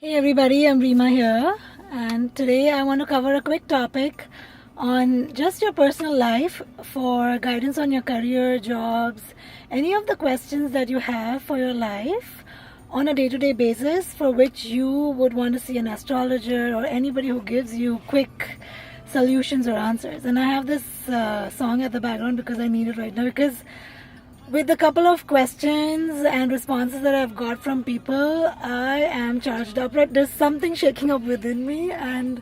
Hey everybody, I'm Rima here, and today I want to cover a quick topic on just your personal life for guidance on your career, jobs, any of the questions that you have for your life on a day-to-day basis for which you would want to see an astrologer or anybody who gives you quick solutions or answers. And I have this song at the background because I need it right now, because with a couple of questions and responses that I've got from people, I am charged up. Right? There's something shaking up within me, and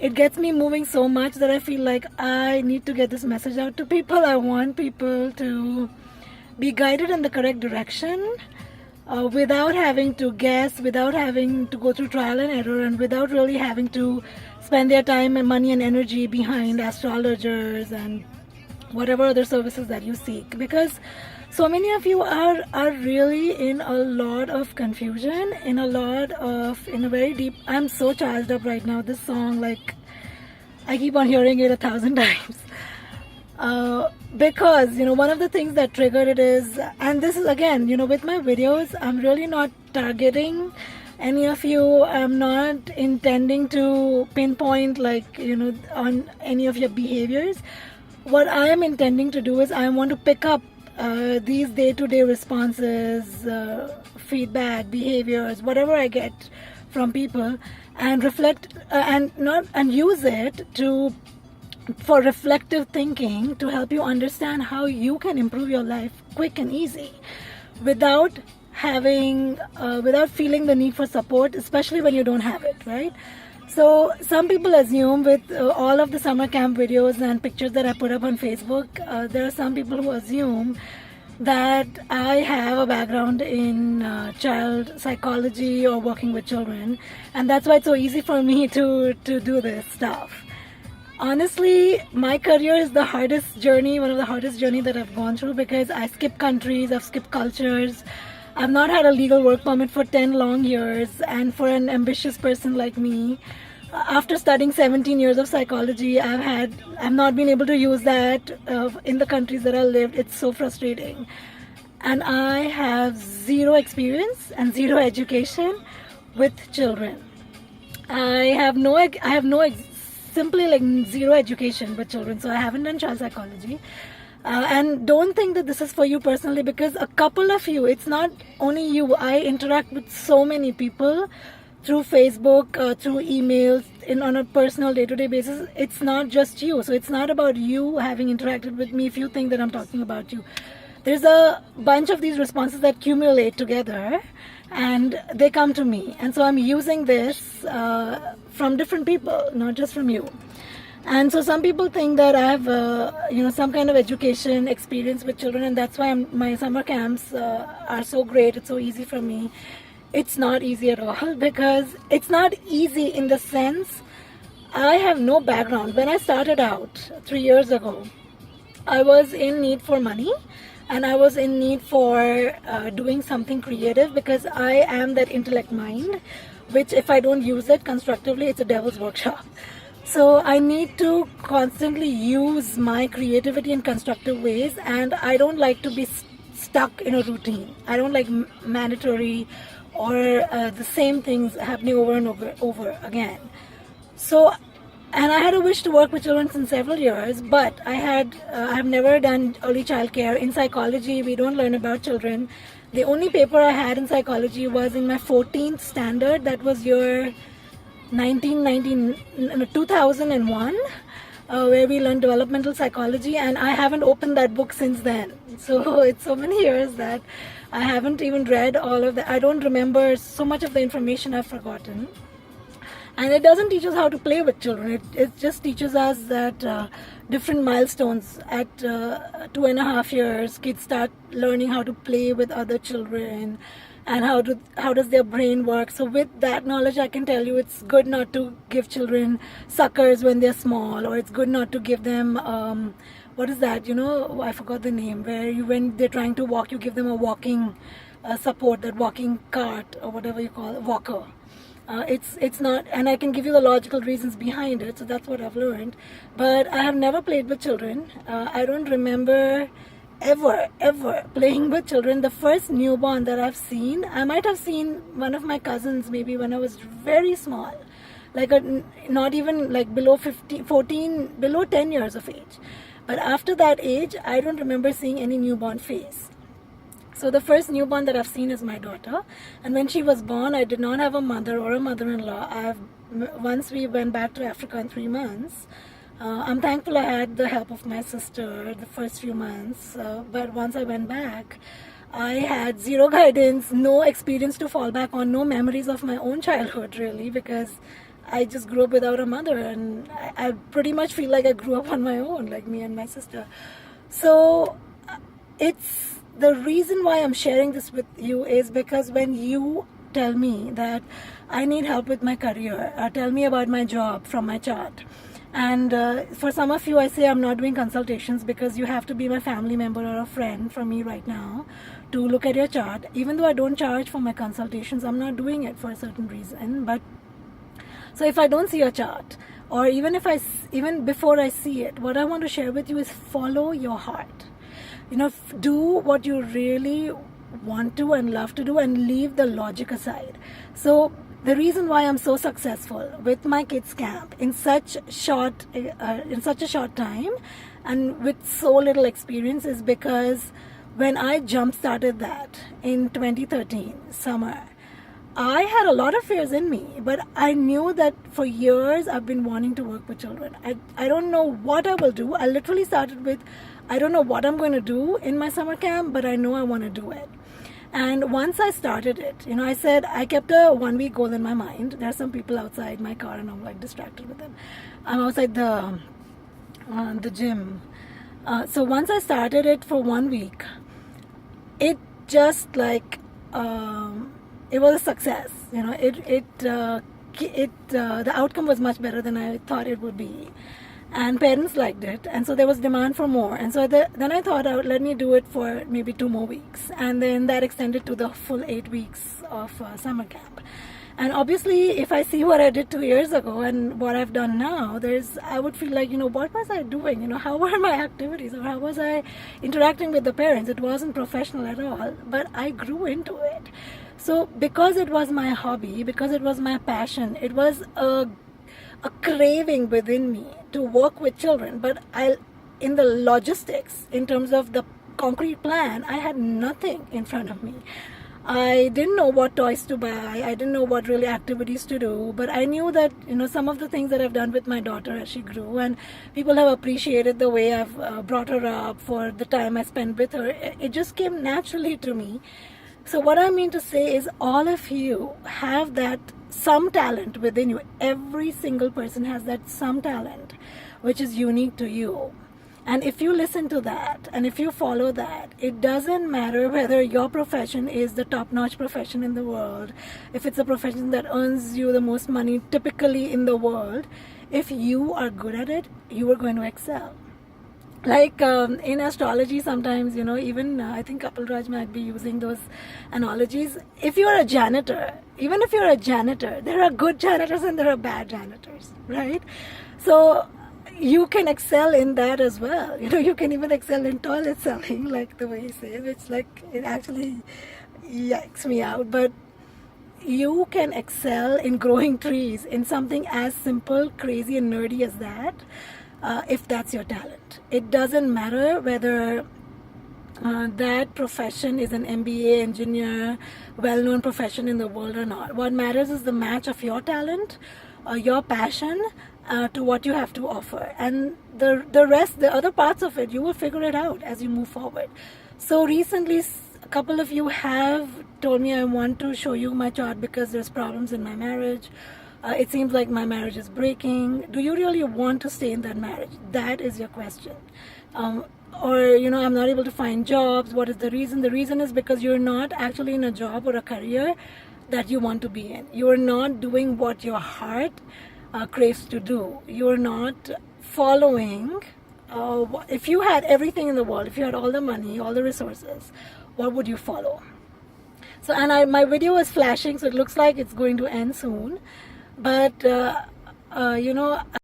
it gets me moving so much that I feel like I need to get this message out to people. I want people to be guided in the correct direction without having to guess, without having to go through trial and error, and without really having to spend their time and money and energy behind astrologers and whatever other services that you seek, because so many of you are really in a lot of confusion, in a very deep. I'm so charged up right now. This song, like, I keep on hearing it 1,000 times because one of the things that triggered it is, and this is again, with my videos, I'm really not targeting any of you. I'm not intending to pinpoint on any of your behaviors. What I am intending to do is I want to pick up these day-to-day responses, feedback, behaviors, whatever I get from people, and reflect and use it for reflective thinking to help you understand how you can improve your life quick and easy without feeling the need for support, especially when you don't have it, right? So some people assume with all of the summer camp videos and pictures that I put up on Facebook, there are some people who assume that I have a background in child psychology or working with children, and that's why it's so easy for me to do this stuff. Honestly, my career is one of the hardest journey that I've gone through, because I skip countries, I've skipped cultures. I've not had a legal work permit for 10 long years, and for an ambitious person like me, after studying 17 years of psychology, I've not been able to use that in the countries that I lived. It's so frustrating. And I have zero experience and zero education with children. Simply like zero education with children. So I haven't done child psychology. And don't think that this is for you personally, because a couple of you, it's not only you. I interact with so many people through Facebook, through emails, on a personal day-to-day basis. It's not just you. So it's not about you having interacted with me if you think that I'm talking about you. There's a bunch of these responses that accumulate together and they come to me. And so I'm using this from different people, not just from you. And so some people think that I have, some kind of education experience with children, and that's why my summer camps are so great. It's so easy for me. It's not easy at all, because it's not easy in the sense I have no background. When I started out 3 years ago, I was in need for money, and I was in need for doing something creative, because I am that intellect mind, which if I don't use it constructively, it's a devil's workshop. So I need to constantly use my creativity in constructive ways, and I don't like to be stuck in a routine. I don't like mandatory or the same things happening over and over again. So, and I had a wish to work with children since several years, but I've never done early child care. In psychology, we don't learn about children. The only paper I had in psychology was in my 14th standard. That was year 2001, where we learned developmental psychology, and I haven't opened that book since then. So it's so many years that I haven't even read all of that. I don't remember so much of the information. I've forgotten. And it doesn't teach us how to play with children. It just teaches us that different milestones at 2.5 years, kids start learning how to play with other children, and how does their brain work. So with that knowledge, I can tell you it's good not to give children suckers when they're small, or it's good not to give them what is that, I forgot the name, where when they're trying to walk, you give them a walking support, that walking cart or whatever you call it, walker. It's not, and I can give you the logical reasons behind it. So that's what I've learned. But I have never played with children. I don't remember ever playing with children. The first newborn that I've seen, I might have seen one of my cousins maybe when I was very small, like not even like below 15, 14, below 10 years of age. But after that age, I don't remember seeing any newborn face. So the first newborn that I've seen is my daughter. And when she was born, I did not have a mother or a mother-in-law. Once we went back to Africa in 3 months, I'm thankful I had the help of my sister the first few months. But once I went back, I had zero guidance, no experience to fall back on, no memories of my own childhood really, because I just grew up without a mother, and I pretty much feel like I grew up on my own, like me and my sister. So it's the reason why I'm sharing this with you is because when you tell me that I need help with my career, tell me about my job from my chart. And for some of you, I say I'm not doing consultations because you have to be my family member or a friend from me right now to look at your chart. Even though I don't charge for my consultations, I'm not doing it for a certain reason. But so if I don't see your chart, or even before I see it, what I want to share with you is follow your heart. Do what you really want to and love to do, and leave the logic aside. So the reason why I'm so successful with my kids camp in such a short time and with so little experience is because when I jump started that in 2013 summer, I had a lot of fears in me, but I knew that for years I've been wanting to work with children. I don't know what I will do. I literally started with, I don't know what I'm going to do in my summer camp, but I know I want to do it. And once I started it, I said, I kept a 1 week goal in my mind. There are some people outside my car and I'm like distracted with them. I'm outside the gym. So once I started it for 1 week, it just like, it was a success. The outcome was much better than I thought it would be. And parents liked it, and so there was demand for more. And so then I thought, let me do it for maybe 2 more weeks, and then that extended to the full 8 weeks of summer camp. And obviously, if I see what I did 2 years ago and what I've done now, I would feel like, what was I doing? How were my activities, or how was I interacting with the parents? It wasn't professional at all, but I grew into it. So because it was my hobby, because it was my passion, it was a craving within me to work with children. But in the logistics, in terms of the concrete plan, I had nothing in front of me. I didn't know what toys to buy. I didn't know what really activities to do. But I knew that, some of the things that I've done with my daughter as she grew, and people have appreciated the way I've brought her up, for the time I spent with her. It just came naturally to me. So what I mean to say is, all of you have that some talent within you. Every single person has that some talent which is unique to you. And if you listen to that, and if you follow that, it doesn't matter whether your profession is the top-notch profession in the world, if it's a profession that earns you the most money typically in the world. If you are good at it, you are going to excel. Like in astrology sometimes, even I think Kapil Raj might be using those analogies. If you're a janitor, even if you're a janitor, there are good janitors and there are bad janitors, right? So you can excel in that as well. You can even excel in toilet selling, like the way he says, which like, it actually yikes me out. But you can excel in growing trees, in something as simple, crazy and nerdy as that. If that's your talent. It doesn't matter whether that profession is an MBA, engineer, well-known profession in the world or not. What matters is the match of your talent, your passion to what you have to offer. And the rest, the other parts of it, you will figure it out as you move forward. So recently, a couple of you have told me, I want to show you my chart because there's problems in my marriage. It seems like my marriage is breaking. Do you really want to stay in that marriage? That is your question. Or, I'm not able to find jobs. What is the reason? The reason is because you're not actually in a job or a career that you want to be in. You're not doing what your heart craves to do. You're not following. If you had everything in the world, if you had all the money, all the resources, what would you follow? So, and my video is flashing, so it looks like it's going to end soon. But,